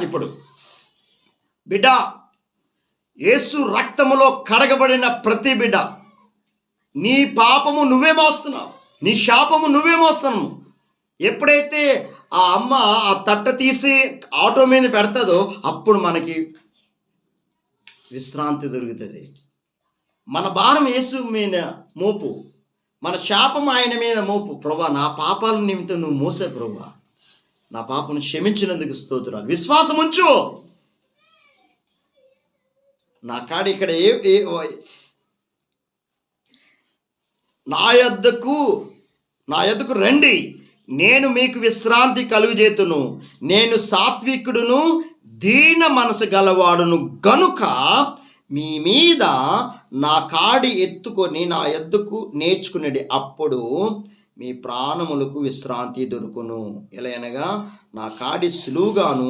ఇప్పుడు బిడ్డ, యేసు రక్తములో కడగబడిన ప్రతి బిడ్డ, నీ పాపము నువ్వే మోస్తున్నావు, నీ శాపము నువ్వే మోస్తున్నావు. ఎప్పుడైతే ఆ అమ్మ ఆ తట్ట తీసి ఆటో మీద పెడతాదో అప్పుడు మనకి విశ్రాంతి దొరుకుతుంది. మన భారం యేసు మీద మోపు, మన శాపం ఆయన మీద మోపు. ప్రభా, నా పాపాల నిమిత్తం నువ్వు మోసే ప్రభా, నా పాపను క్షమించినందుకు స్తోత్రాలు. విశ్వాసం ఉంచు. నా కాడ ఇక్కడ నా యొద్దకు రండి, నేను మీకు విశ్రాంతి కలుగజేతును. నేను సాత్వికుడును దీన మనసు గలవాడును గనుక మీ మీద నా కాడి ఎత్తుకొని నా యొద్దకు నేర్చుకునేది, అప్పుడు మీ ప్రాణములకు విశ్రాంతి దొరుకును. ఎలా అనగా నా కాడి సులువుగాను